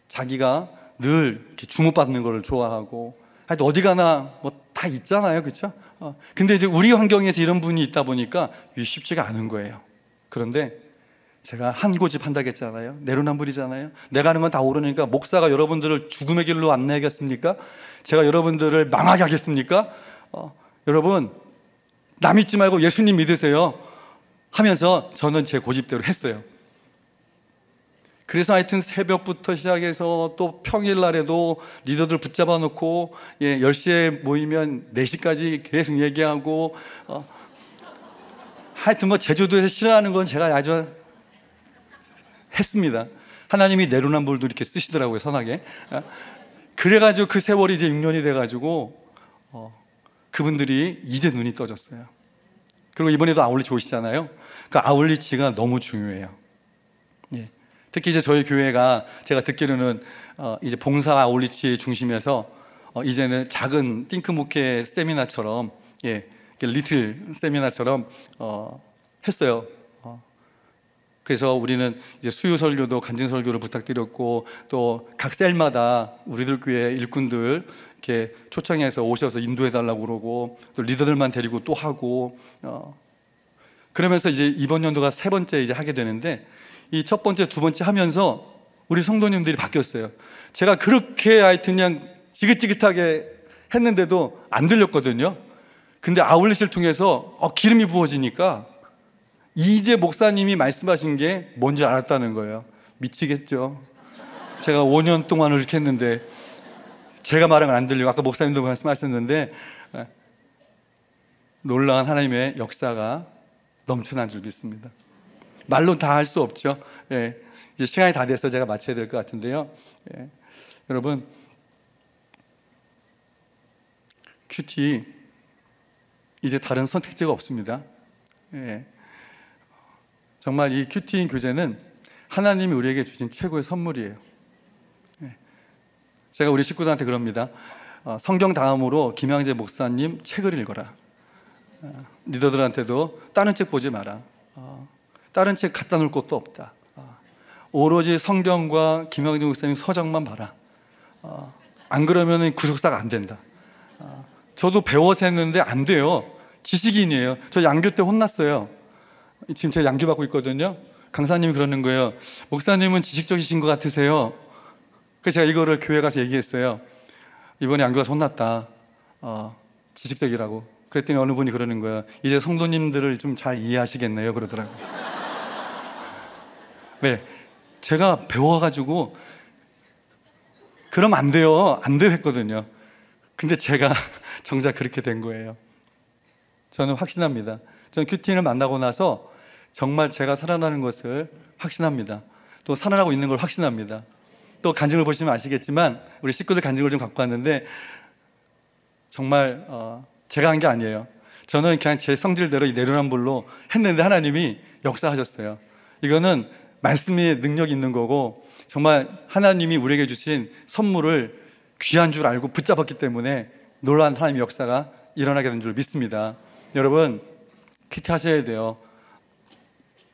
자기가 늘 이렇게 주목받는 걸 좋아하고, 하여튼 어디 가나 뭐 다 있잖아요, 그렇죠? 근데 이제 우리 환경에서 이런 분이 있다 보니까 쉽지가 않은 거예요. 그런데 제가 한 고집 한다고 했잖아요. 내로남불이잖아요. 내가 하는 건 다 옳으니까 목사가 여러분들을 죽음의 길로 안내하겠습니까? 제가 여러분들을 망하게 하겠습니까? 여러분, 남 믿지 말고 예수님 믿으세요 하면서 저는 제 고집대로 했어요. 그래서 하여튼 새벽부터 시작해서 또 평일날에도 리더들 붙잡아 놓고 10시에 모이면 4시까지 계속 얘기하고, 하여튼 뭐 제주도에서 싫어하는 건 제가 아주 했습니다. 하나님이 내로남불도 이렇게 쓰시더라고요, 선하게. 그래가지고 그 세월이 이제 6년이 돼가지고 그분들이 이제 눈이 떠졌어요. 그리고 이번에도 아울리치 오시잖아요. 그 아울리치가 너무 중요해요. 특히 이제 저희 교회가 제가 듣기로는 이제 봉사 아울리치 중심에서 이제는 작은 띵크모케 세미나처럼, 리틀 세미나처럼 했어요. 그래서 우리는 이제 수요 설교도 간증 설교를 부탁드렸고, 또 각 셀마다 우리들 교회 일꾼들 이렇게 초청해서 오셔서 인도해 달라고 그러고, 또 리더들만 데리고 또 하고, 그러면서 이제 이번 연도가 3번째 이제 하게 되는데, 이 첫 번째, 두 번째 하면서 우리 성도님들이 바뀌었어요. 제가 그렇게 하여튼 그냥 지긋지긋하게 했는데도 안 들렸거든요. 근데 아울렛을 통해서 기름이 부어지니까 이제 목사님이 말씀하신 게 뭔지 알았다는 거예요. 미치겠죠. 제가 5년 동안을 이렇게 했는데 제가 말한 건 안 들리고, 아까 목사님도 말씀하셨는데 놀라운 하나님의 역사가 넘쳐난 줄 믿습니다. 말로 다 할 수 없죠. 이제 시간이 다 돼서 제가 마쳐야 될 것 같은데요. 여러분, 큐티 이제 다른 선택지가 없습니다. 정말 이 큐티인 교제는 하나님이 우리에게 주신 최고의 선물이에요. 제가 우리 식구들한테 그럽니다. 성경 다음으로 김양재 목사님 책을 읽어라. 리더들한테도 다른 책 보지 마라. 다른 책 갖다 놓을 것도 없다. 오로지 성경과 김양재 목사님 서적만 봐라. 안 그러면 구속사가 안 된다. 저도 배워서 했는데 안 돼요. 지식인이에요. 저 양교 때 혼났어요. 지금 제가 양교 받고 있거든요. 강사님이 그러는 거예요. 목사님은 지식적이신 것 같으세요. 그래서 제가 이거를 교회 가서 얘기했어요. 이번에 양교 가서 혼났다. 지식적이라고. 그랬더니 어느 분이 그러는 거예요. 이제 성도님들을 좀 잘 이해하시겠네요, 그러더라고요. 네, 제가 배워가지고 그럼 안 돼요, 안 돼요 했거든요. 근데 제가 정작 그렇게 된 거예요. 저는 확신합니다. 저는 큐티인을 만나고 나서 정말 제가 살아나는 것을 확신합니다. 또 살아나고 있는 걸 확신합니다. 또 간증을 보시면 아시겠지만 우리 식구들 간증을 좀 갖고 왔는데 정말 제가 한 게 아니에요. 저는 그냥 제 성질대로 이 내로남불로 했는데 하나님이 역사하셨어요. 이거는 말씀의 능력이 있는 거고, 정말 하나님이 우리에게 주신 선물을 귀한 줄 알고 붙잡았기 때문에 놀라운 하나님의 역사가 일어나게 된 줄 믿습니다. 여러분, 큐티 하셔야 돼요.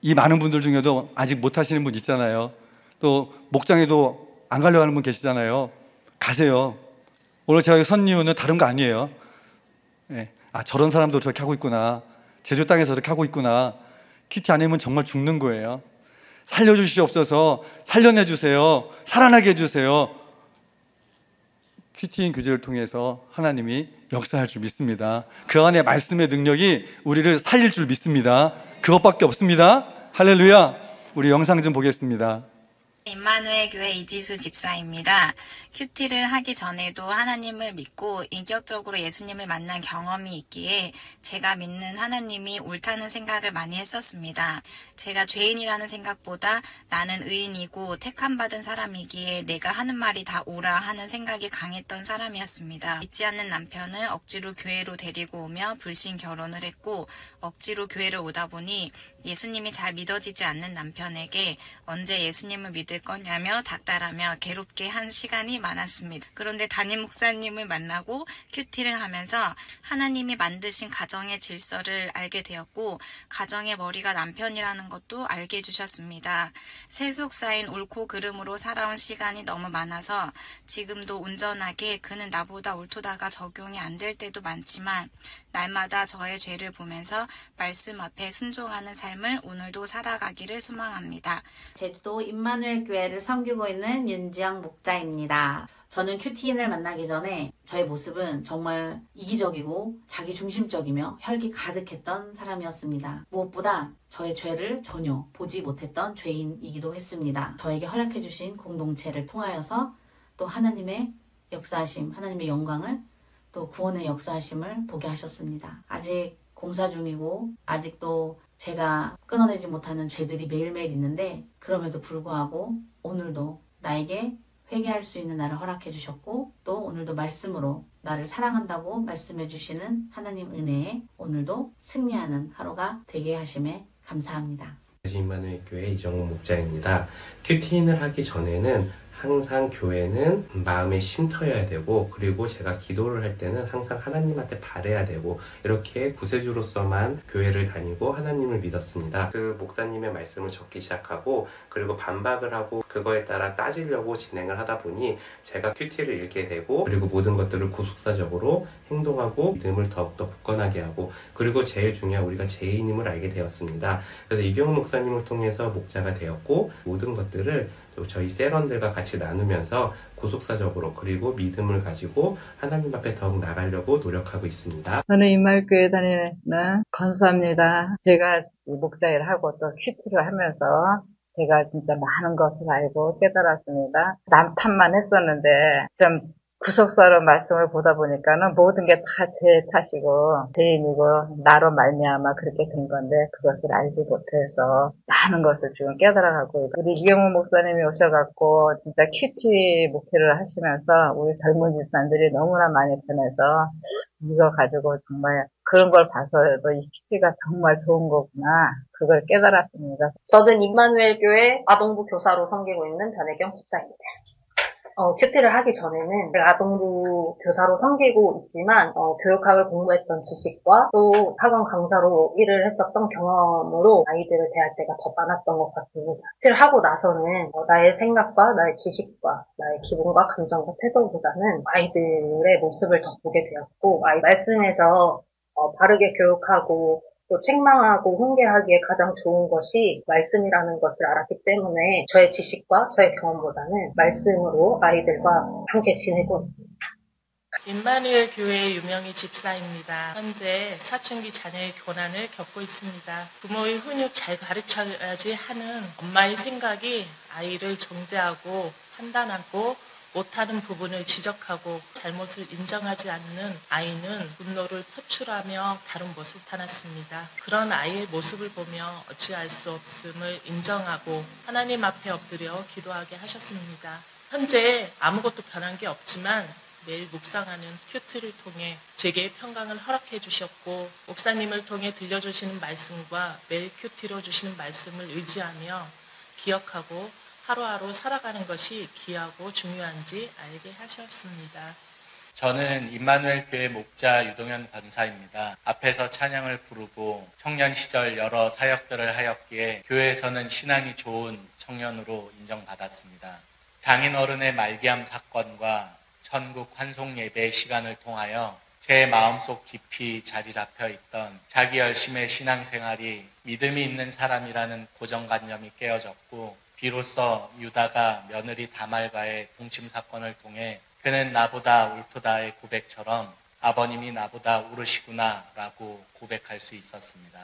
이 많은 분들 중에도 아직 못 하시는 분 있잖아요. 또 목장에도 안 가려고 하는 분 계시잖아요. 가세요. 오늘 제가 선 이유는 다른 거 아니에요. 네. 아, 저런 사람도 저렇게 하고 있구나. 제주 땅에서 저렇게 하고 있구나. 큐티 아니면 정말 죽는 거예요. 살려주시옵소서. 살려내주세요. 살아나게 해주세요. 큐티인 교제를 통해서 하나님이 역사할 줄 믿습니다. 그 안에 말씀의 능력이 우리를 살릴 줄 믿습니다. 그것밖에 없습니다. 할렐루야. 우리 영상 좀 보겠습니다. 임마누엘 교회 이지수 집사입니다. 큐티를 하기 전에도 하나님을 믿고 인격적으로 예수님을 만난 경험이 있기에 제가 믿는 하나님이 옳다는 생각을 많이 했었습니다. 제가 죄인이라는 생각보다 나는 의인이고 택함받은 사람이기에 내가 하는 말이 다 옳아 하는 생각이 강했던 사람이었습니다. 믿지 않는 남편을 억지로 교회로 데리고 오며 불신 결혼을 했고 억지로 교회를 오다 보니 예수님이 잘 믿어지지 않는 남편에게 언제 예수님을 믿을 거냐며 닥달하며 괴롭게 한 시간이 많았습니다. 그런데 담임 목사님을 만나고 큐티를 하면서 하나님이 만드신 가정의 질서를 알게 되었고 가정의 머리가 남편이라는 것도 알게 해주셨습니다. 세속사인 옳고 그름으로 살아온 시간이 너무 많아서 지금도 온전하게 그는 나보다 옳도다가 적용이 안 될 때도 많지만 날마다 저의 죄를 보면서 말씀 앞에 순종하는 삶을 오늘도 살아가기를 소망합니다. 제주도 임마누엘 교회를 섬기고 있는 윤지영 목자입니다. 저는 큐티인을 만나기 전에 저의 모습은 정말 이기적이고 자기중심적이며 혈기 가득했던 사람이었습니다. 무엇보다 저의 죄를 전혀 보지 못했던 죄인이기도 했습니다. 저에게 허락해 주신 공동체를 통하여서 또 하나님의 역사하심, 하나님의 영광을 또 구원의 역사하심을 보게 하셨습니다. 아직 공사 중이고 아직도 제가 끊어내지 못하는 죄들이 매일매일 있는데 그럼에도 불구하고 오늘도 나에게 회개할 수 있는 날을 허락해 주셨고 또 오늘도 말씀으로 나를 사랑한다고 말씀해 주시는 하나님 은혜에 오늘도 승리하는 하루가 되게 하심에 감사합니다. 임마누엘 교회 이정호 목자입니다. 큐티인을 하기 전에는 항상 교회는 마음에 쉼터여야 되고 그리고 제가 기도를 할 때는 항상 하나님한테 바래야 되고 이렇게 구세주로서만 교회를 다니고 하나님을 믿었습니다. 그 목사님의 말씀을 적기 시작하고 그리고 반박을 하고 그거에 따라 따지려고 진행을 하다 보니 제가 큐티를 읽게 되고 그리고 모든 것들을 구속사적으로 행동하고 믿음을 더욱더 굳건하게 하고 그리고 제일 중요한 우리가 죄인임을 알게 되었습니다. 그래서 이경훈 목사님을 통해서 목자가 되었고 모든 것들을 또 저희 세런들과 같이 나누면서 구속사적으로 그리고 믿음을 가지고 하나님 앞에 더욱 나가려고 노력하고 있습니다. 저는 임마누엘교회 다니는 권사입니다. 제가 목자 일을 하고 또 큐티를 하면서 제가 진짜 많은 것을 알고 깨달았습니다. 남 탓만 했었는데 좀 구속사로 말씀을 보다 보니까는 모든 게 다 제 탓이고 죄인이고 나로 말미암아 그렇게 된 건데 그것을 알지 못해서 많은 것을 지금 깨달아가고 우리 이경훈 목사님이 오셔갖고 진짜 큐티 목회를 하시면서 우리 젊은 집사님들이 너무나 많이 변해서 이거 가지고 정말 그런 걸 봐서도 이 큐티가 정말 좋은 거구나 그걸 깨달았습니다. 저는 임마누엘 교회 아동부 교사로 섬기고 있는 변혜경 집사입니다. 큐티를 하기 전에는 제가 아동부 교사로 섬기고 있지만 교육학을 공부했던 지식과 또 학원 강사로 일을 했었던 경험으로 아이들을 대할 때가 더 많았던 것 같습니다. 큐티를 하고 나서는 나의 생각과 나의 지식과 나의 기분과 감정과 태도보다는 아이들의 모습을 더 보게 되었고 말씀에서 바르게 교육하고 또 책망하고 훈계하기에 가장 좋은 것이 말씀이라는 것을 알았기 때문에 저의 지식과 저의 경험보다는 말씀으로 아이들과 함께 지내고 있습니다. 임마누엘 교회의 유명희 집사입니다. 현재 사춘기 자녀의 고난을 겪고 있습니다. 부모의 훈육 잘 가르쳐야지 하는 엄마의 생각이 아이를 정죄하고 판단하고 못하는 부분을 지적하고 잘못을 인정하지 않는 아이는 분노를 표출하며 다른 모습을 나타났습니다. 그런 아이의 모습을 보며 어찌할 수 없음을 인정하고 하나님 앞에 엎드려 기도하게 하셨습니다. 현재 아무것도 변한 게 없지만 매일 묵상하는 큐티를 통해 제게 평강을 허락해 주셨고 목사님을 통해 들려주시는 말씀과 매일 큐티로 주시는 말씀을 의지하며 기억하고 하루하루 살아가는 것이 귀하고 중요한지 알게 하셨습니다. 저는 임마누엘 교회 목자 유동현 권사입니다. 앞에서 찬양을 부르고 청년 시절 여러 사역들을 하였기에 교회에서는 신앙이 좋은 청년으로 인정받았습니다. 장인 어른의 말기암 사건과 천국 환송 예배의 시간을 통하여 제 마음속 깊이 자리 잡혀 있던 자기 열심의 신앙생활이 믿음이 있는 사람이라는 고정관념이 깨어졌고, 비로소 유다가 며느리 다말과의 동침 사건을 통해 그는 나보다 옳도다의 고백처럼 아버님이 나보다 옳으시구나 라고 고백할 수 있었습니다.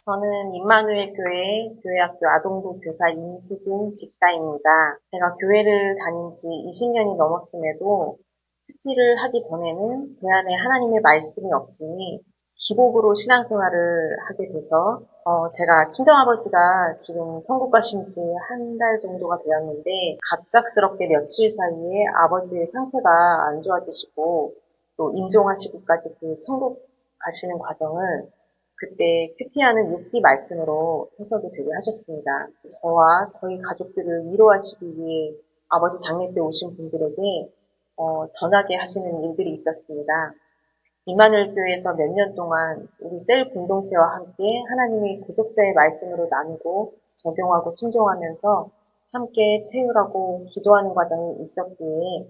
저는 임마누엘 교회 교회학교 아동부 교사 임수진 집사입니다. 제가 교회를 다닌 지 20년이 넘었음에도 큐티를 하기 전에는 제 안에 하나님의 말씀이 없으니 기복으로 신앙생활을 하게 돼서 제가 친정아버지가 지금 천국 가신 지 한 달 정도가 되었는데 갑작스럽게 며칠 사이에 아버지의 상태가 안 좋아지시고 또 임종하시고까지 그 천국 가시는 과정을 그때 큐티하는 6기 말씀으로 해석이 되게 하셨습니다. 저와 저희 가족들을 위로하시기 위해 아버지 장례 때 오신 분들에게 전하게 하시는 일들이 있었습니다. 임마누엘 교회에서 몇 년 동안 우리 셀 공동체와 함께 하나님의 구속사의 말씀으로 나누고 적용하고 순종하면서 함께 체휼하고 기도하는 과정이 있었기에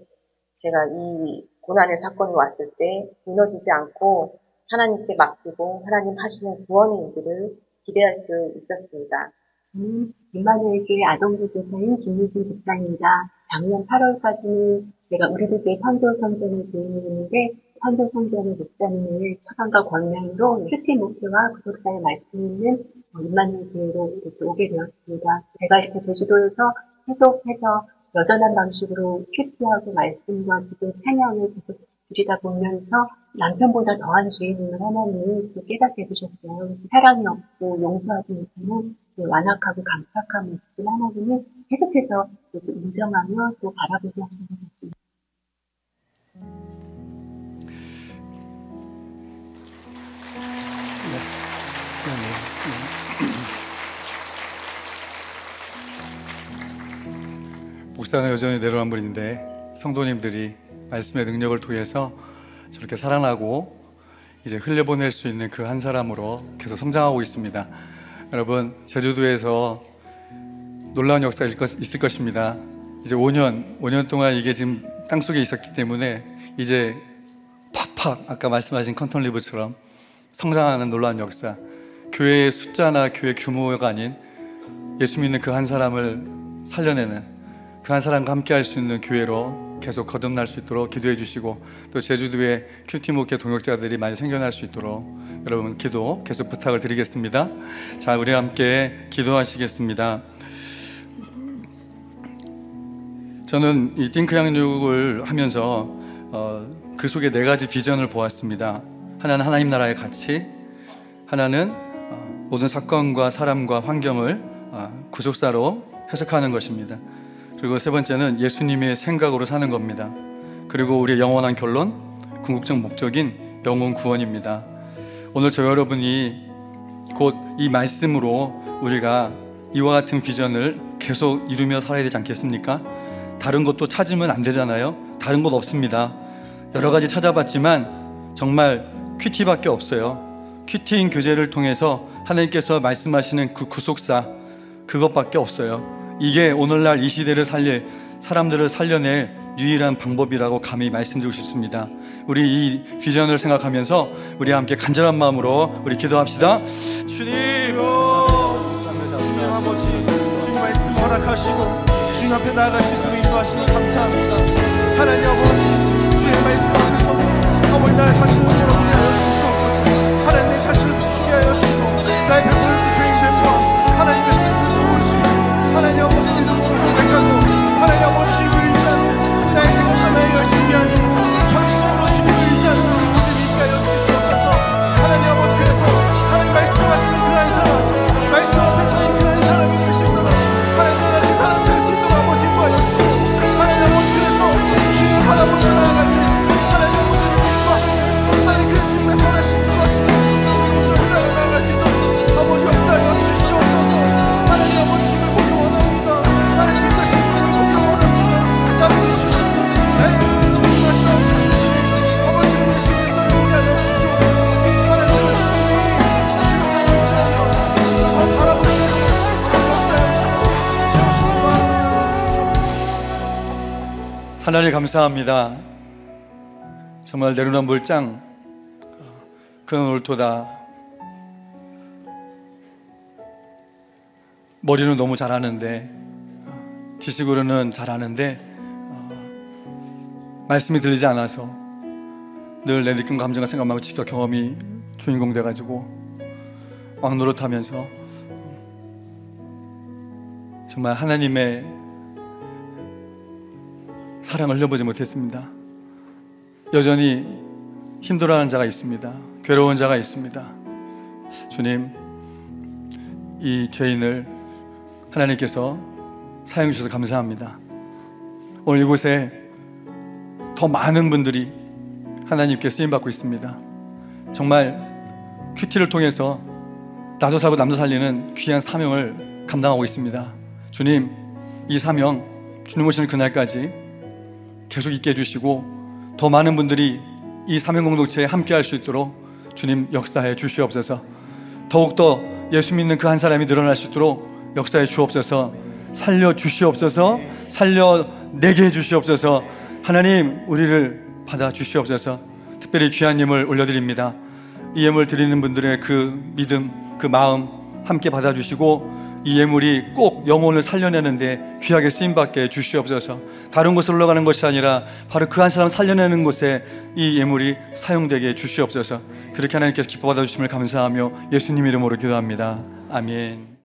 제가 이 고난의 사건이 왔을 때 무너지지 않고 하나님께 맡기고 하나님 하시는 구원의 일들을 기대할 수 있었습니다. 저는 임마누엘 교회 아동부 교사인 김유진 집사입니다. 작년 8월까지는 제가 우리들 교회 판교 선전을 교육했는데 판교 선전의 목자님의 처방과 권면으로 큐티 목표와 구속사의 말씀이 있는 임마누엘 교회로 이렇게 오게 되었습니다. 제가 이렇게 제주도에서 계속해서 여전한 방식으로 큐티하고 말씀과 기도 찬양을 계속 드리다 보면서 남편보다 더한 주인임을 하나님이 또 깨닫게 해주셨어요. 사랑이 없고 용서하지 못하는 완악하고 감사한 모습을 하나님이 계속해서 인정하며 또 바라보게 하시는 것 같습니다. 목사는 여전히 내려간 분인데 성도님들이 말씀의 능력을 통해서 저렇게 살아나고 이제 흘려보낼 수 있는 그 한 사람으로 계속 성장하고 있습니다. 여러분, 제주도에서 놀라운 역사가 있을 것입니다. 이제 5년 동안 이게 지금 땅속에 있었기 때문에 이제 팍팍 아까 말씀하신 컨턴리브처럼 성장하는 놀라운 역사, 교회의 숫자나 교회 규모가 아닌 예수 믿는 그 한 사람을 살려내는, 그 한 사람과 함께 할 수 있는 교회로 계속 거듭날 수 있도록 기도해 주시고, 또 제주도에 큐티 목회 동역자들이 많이 생겨날 수 있도록 여러분 기도 계속 부탁을 드리겠습니다. 자, 우리 함께 기도하시겠습니다. 저는 이 띵크 양육을 하면서 그 속에 4가지 비전을 보았습니다. 하나는 하나님 나라의 가치, 하나는 모든 사건과 사람과 환경을 구속사로 해석하는 것입니다. 그리고 3번째는 예수님의 생각으로 사는 겁니다. 그리고 우리의 영원한 결론, 궁극적 목적인 영혼 구원입니다. 오늘 저 여러분이 곧 이 말씀으로 우리가 이와 같은 비전을 계속 이루며 살아야 되지 않겠습니까? 다른 것도 찾으면 안 되잖아요. 다른 것 없습니다. 여러 가지 찾아봤지만 정말 큐티밖에 없어요. 큐티인 교제를 통해서 하나님께서 말씀하시는 그 구속사, 그것밖에 없어요. 이게 오늘날 이 시대를 살릴, 사람들을 살려낼 유일한 방법이라고 감히 말씀드리고 싶습니다. 우리 이 비전을 생각하면서 우리 함께 간절한 마음으로 우리 기도합시다. 주님, 감사합니다. 주님 아버지, 주님 말씀 허락하시고 주님 앞에 나아가시도록 인도하시니 감사합니다. 하나님 아버지, 주의 말씀 안에서 아버지 나의 자신을 돌아보게 하여 주시옵소서. 하나님 내 자신을 비추게 하여 주시고 나의 100% 죄인된 것 하나님의 뜻을 모르시고 하나님 아버지 믿음으로 고백하고 하나님 아버지 주님을 의지하는 나의 생각과 나의 열심히 하니 전심으로 주님을 의지하는 우리 모두를 있게 하여 주시옵소서. 하나님 아버지, 그래서 하나님 말씀하시는 그 한 사람, 말씀 앞에 서는 그 한 사람이 될 수 있도록 하나님 내가 그 사람 될 수 있도록 아버지 인도하여 주시고 하나님 아버지, 그래서 주님 바라보며 나아갈 때 하나님 아버지를 인도하시는 하나님 그 주님의 하나님 감사합니다. 정말 내로남불 짱 그는 옳도다. 머리는 너무 잘하는데, 지식으로는 잘하는데 말씀이 들리지 않아서 늘 내 느낌, 감정과 생각만 직접 경험이 주인공 돼가지고 왕노릇하면서 정말 하나님의 사랑을 흘려보지 못했습니다. 여전히 힘들어하는 자가 있습니다. 괴로운 자가 있습니다. 주님, 이 죄인을 하나님께서 사용해 주셔서 감사합니다. 오늘 이곳에 더 많은 분들이 하나님께 쓰임받고 있습니다. 정말 큐티를 통해서 나도 살고 남도 살리는 귀한 사명을 감당하고 있습니다. 주님, 이 사명 주님 오시는 그날까지 계속 있게 해주시고 더 많은 분들이 이 사명 공동체에 함께 할 수 있도록 주님 역사해 주시옵소서. 더욱더 예수 믿는 그 한 사람이 늘어날 수 있도록 역사해 주옵소서. 살려 주시옵소서. 살려내게 해 주시옵소서. 하나님, 우리를 받아 주시옵소서. 특별히 귀한 예물 올려드립니다. 이 예물 드리는 분들의 그 믿음, 그 마음 함께 받아주시고 이 예물이 꼭 영혼을 살려내는데 귀하게 쓰임받게 해 주시옵소서. 다른 곳으로 올라가는 것이 아니라 바로 그 한 사람 살려내는 곳에 이 예물이 사용되게 해 주시옵소서. 그렇게 하나님께서 기뻐 받아주심을 감사하며 예수님 이름으로 기도합니다. 아멘.